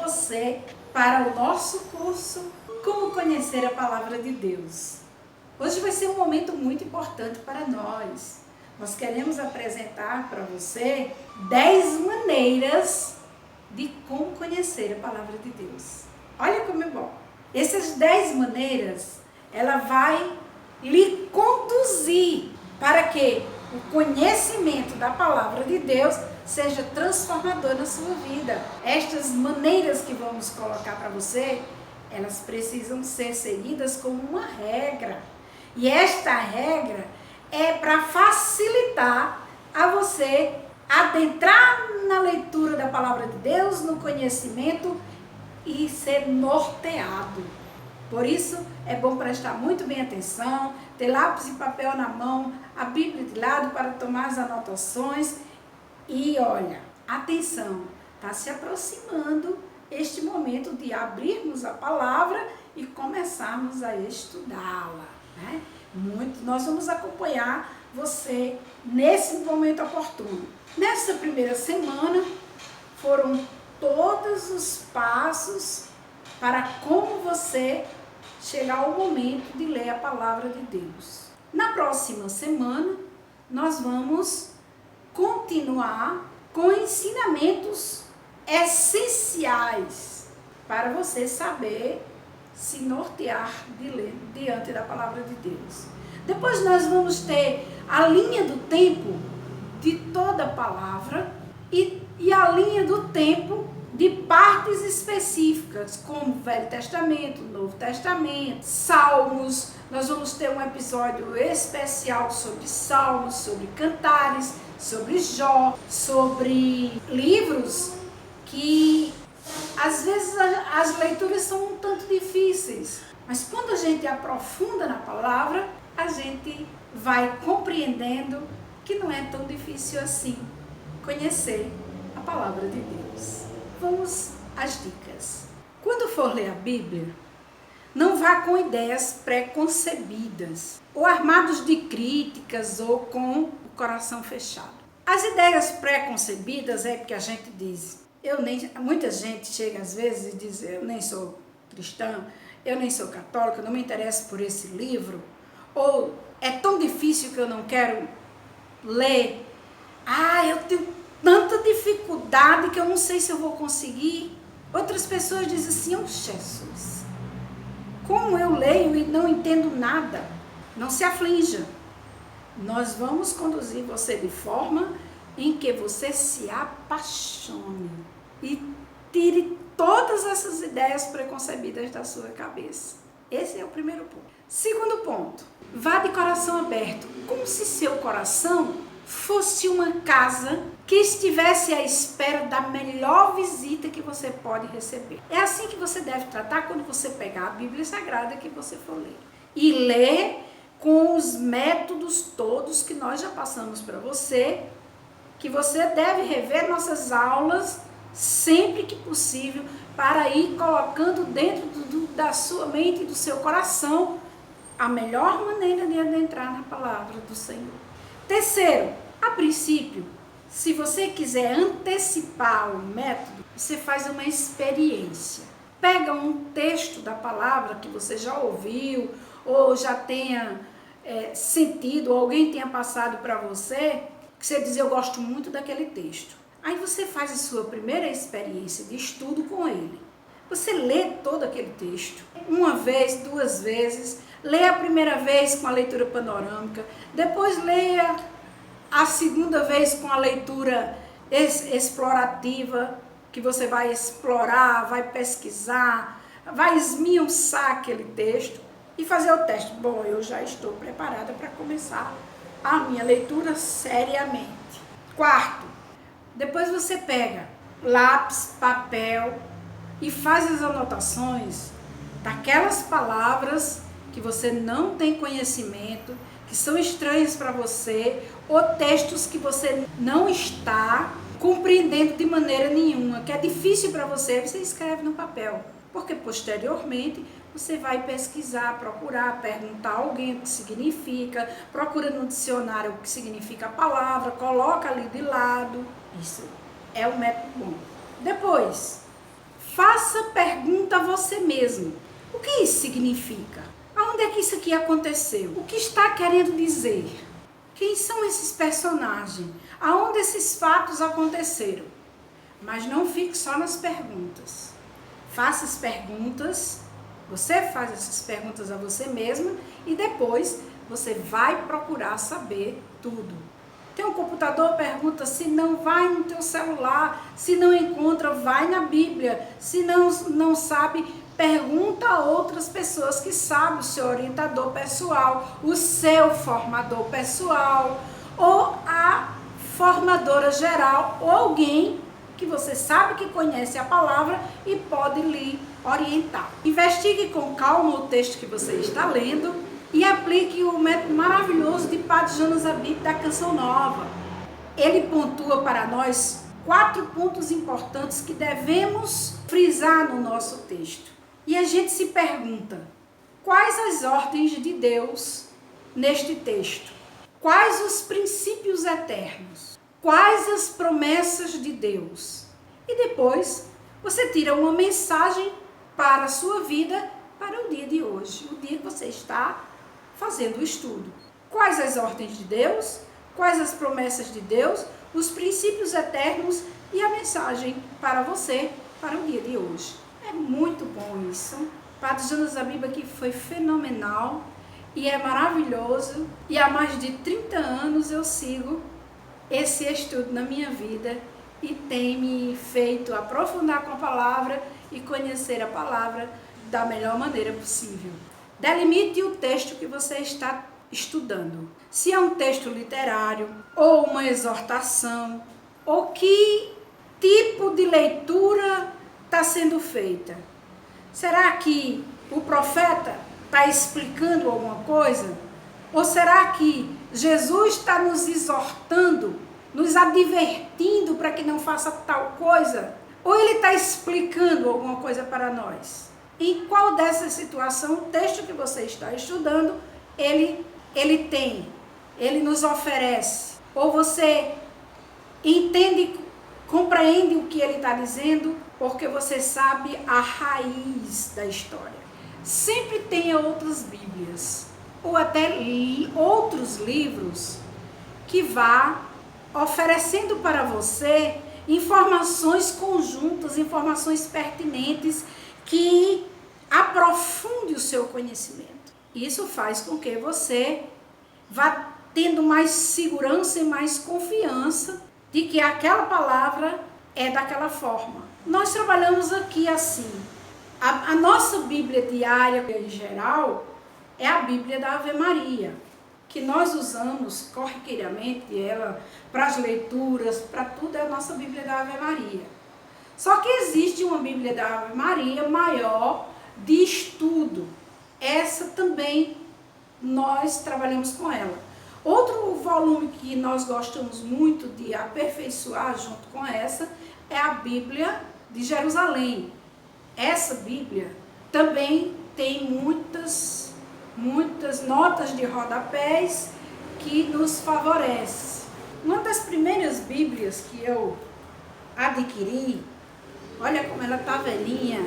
você para o nosso curso Como Conhecer a Palavra de Deus. Hoje vai ser um momento muito importante para nós. Nós queremos apresentar para você 10 maneiras de como conhecer a Palavra de Deus. Olha como é bom. Essas 10 maneiras, ela vai lhe conduzir para que o conhecimento da Palavra de Deus seja transformador na sua vida. Estas maneiras que vamos colocar para você, elas precisam ser seguidas como uma regra. E esta regra é para facilitar a você adentrar na leitura da Palavra de Deus, no conhecimento e ser norteado. Por isso, é bom prestar muito bem atenção, ter lápis e papel na mão, a Bíblia de lado para tomar as anotações. E olha, atenção, está se aproximando este momento de abrirmos a palavra e começarmos a estudá-la, né? Nós vamos acompanhar você nesse momento oportuno. Nessa primeira semana, foram todos os passos para como você chegar ao momento de ler a palavra de Deus. Na próxima semana, nós vamos continuar com ensinamentos essenciais para você saber se nortear de ler diante da palavra de Deus. Depois nós vamos ter a linha do tempo de toda a palavra e a linha do tempo de partes específicas, como o Velho Testamento, o Novo Testamento, Salmos. Nós vamos ter um episódio especial sobre Salmos, sobre Cantares, sobre Jó, sobre livros que às vezes as leituras são um tanto difíceis, mas quando a gente aprofunda na palavra, a gente vai compreendendo que não é tão difícil assim conhecer a palavra de Deus. Vamos às dicas. Quando for ler a Bíblia, não vá com ideias pré-concebidas, ou armados de críticas, ou com o coração fechado. As ideias pré-concebidas é porque a gente diz, muita gente chega às vezes e diz, eu nem sou cristã, eu nem sou católica, não me interesso por esse livro, ou é tão difícil que eu não quero ler, eu tenho tanta dificuldade que eu não sei se eu vou conseguir. Outras pessoas dizem assim, Jesus, como eu leio e não entendo nada? Não se aflinja. Nós vamos conduzir você de forma em que você se apaixone e tire todas essas ideias preconcebidas da sua cabeça. Esse é o primeiro ponto. Segundo ponto, vá de coração aberto, como se seu coração fosse uma casa que estivesse à espera da melhor visita que você pode receber. É assim que você deve tratar quando você pegar a Bíblia Sagrada que você for ler. E ler com os métodos todos que nós já passamos para você, que você deve rever nossas aulas sempre que possível, para ir colocando dentro da sua mente e do seu coração a melhor maneira de adentrar na palavra do Senhor. Terceiro, a princípio, se você quiser antecipar o método, você faz uma experiência. Pega um texto da palavra que você já ouviu, ou já tenha sentido, ou alguém tenha passado para você, que você diz, eu gosto muito daquele texto. Aí você faz a sua primeira experiência de estudo com ele. Você lê todo aquele texto, uma vez, duas vezes, lê a primeira vez com a leitura panorâmica, depois leia a segunda vez com a leitura explorativa, que você vai explorar, vai pesquisar, vai esmiuçar aquele texto e fazer o teste. Bom, eu já estou preparada para começar a minha leitura seriamente. Quarto, depois você pega lápis, papel e faz as anotações daquelas palavras que você não tem conhecimento, que são estranhas para você, ou textos que você não está compreendendo de maneira nenhuma, que é difícil para você, você escreve no papel. Porque posteriormente você vai pesquisar, procurar, perguntar a alguém o que significa, procura no dicionário o que significa a palavra, coloca ali de lado. Isso é um método bom. Depois, Faça pergunta a você mesmo. O que isso significa? Aonde é que isso aqui aconteceu? O que está querendo dizer? Quem são esses personagens? Aonde esses fatos aconteceram? Mas não fique só nas perguntas. Faça as perguntas, você faz essas perguntas a você mesma e depois você vai procurar saber tudo. Tem um computador, pergunta, se não vai no teu celular, se não encontra, vai na Bíblia, se não sabe, pergunta a outras pessoas que sabem, o seu orientador pessoal, o seu formador pessoal, ou a formadora geral, ou alguém que você sabe que conhece a palavra e pode lhe orientar. Investigue com calma o texto que você está lendo e aplique o método maravilhoso de Padre Jonas Abib da Canção Nova. Ele pontua para nós 4 pontos importantes que devemos frisar no nosso texto. E a gente se pergunta, quais as ordens de Deus neste texto? Quais os princípios eternos? Quais as promessas de Deus? E depois você tira uma mensagem para a sua vida, para o dia de hoje, o dia que você está fazendo o estudo. Quais as ordens de Deus? Quais as promessas de Deus? Os princípios eternos e a mensagem para você, para o dia de hoje. É muito bom isso. Padre Jonas Abib aqui foi fenomenal e é maravilhoso. E há mais de 30 anos eu sigo esse estudo na minha vida e tem me feito aprofundar com a palavra e conhecer a palavra da melhor maneira possível. Delimite o texto que você está estudando. Se é um texto literário ou uma exortação, ou que tipo de leitura está sendo feita. Será que o profeta está explicando alguma coisa? Ou será que Jesus está nos exortando, nos advertindo para que não faça tal coisa? Ou ele está explicando alguma coisa para nós? Em qual dessas situações, o texto que você está estudando, ele nos oferece? Ou você entende, compreende o que ele está dizendo, porque você sabe a raiz da história. Sempre tenha outras Bíblias, ou até outros livros, que vá oferecendo para você informações conjuntas, informações pertinentes, que aprofunde o seu conhecimento. Isso faz com que você vá tendo mais segurança e mais confiança de que aquela palavra é daquela forma. Nós trabalhamos aqui assim. A nossa Bíblia diária, em geral, é a Bíblia da Ave Maria, que nós usamos corriqueiramente ela para as leituras, para tudo é a nossa Bíblia da Ave Maria. Só que existe uma Bíblia da Ave Maria maior de estudo. Essa também nós trabalhamos com ela. Outro volume que nós gostamos muito de aperfeiçoar junto com essa é a Bíblia de Jerusalém. Essa Bíblia também tem muitas notas de rodapés que nos favorecem. Uma das primeiras Bíblias que eu adquiri, olha como ela está velhinha,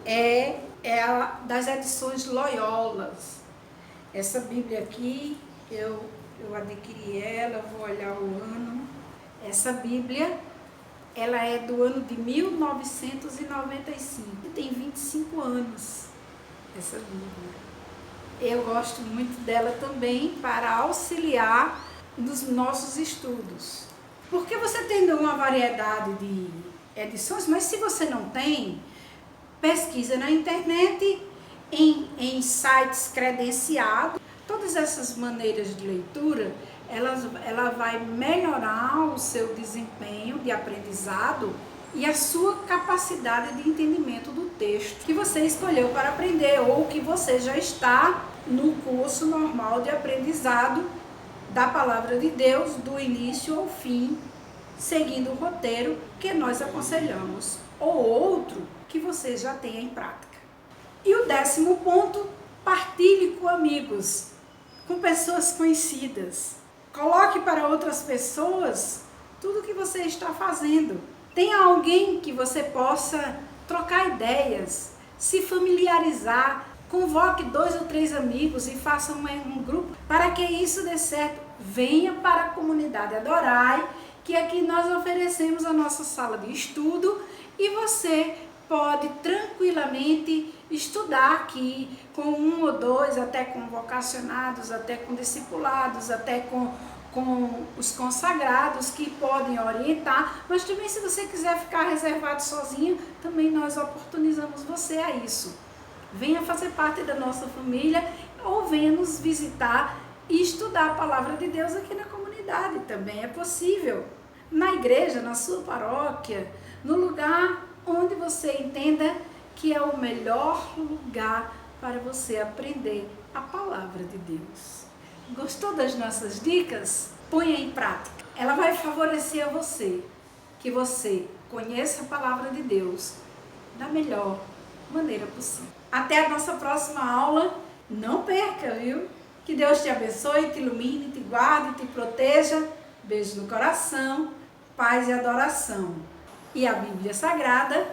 é a das edições Loyolas. Essa Bíblia aqui, eu adquiri ela, vou olhar o ano. Essa Bíblia, ela é do ano de 1995, e tem 25 anos, essa Bíblia. Eu gosto muito dela também para auxiliar nos nossos estudos. Porque você tem uma variedade de edições, mas se você não tem, pesquisa na internet, em sites credenciados. Todas essas maneiras de leitura, ela vai melhorar o seu desempenho de aprendizado e a sua capacidade de entendimento do texto que você escolheu para aprender, ou que você já está no curso normal de aprendizado da Palavra de Deus, do início ao fim, seguindo o roteiro que nós aconselhamos, ou outro que você já tenha em prática. E o 10º ponto, partilhe com amigos, com pessoas conhecidas. Coloque para outras pessoas tudo o que você está fazendo. Tenha alguém que você possa trocar ideias, se familiarizar. Convoque 2 ou 3 amigos e faça um grupo para que isso dê certo. Venha para a comunidade Adorai, que aqui nós oferecemos a nossa sala de estudo e você pode tranquilamente estudar aqui com 1 ou 2, até com vocacionados, até com discipulados, até com os consagrados que podem orientar, mas também se você quiser ficar reservado sozinho, também nós oportunizamos você a isso. Venha fazer parte da nossa família ou venha nos visitar e estudar a palavra de Deus aqui na comunidade, também é possível. Na igreja, na sua paróquia, no lugar onde você entenda que é o melhor lugar para você aprender a palavra de Deus. Gostou das nossas dicas? Ponha em prática. Ela vai favorecer a você, que você conheça a palavra de Deus da melhor maneira possível. Até a nossa próxima aula. Não perca, viu? Que Deus te abençoe, te ilumine, te guarde, te proteja. Beijo no coração, paz e adoração. E a Bíblia Sagrada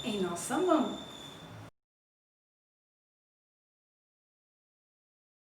em nossa mão.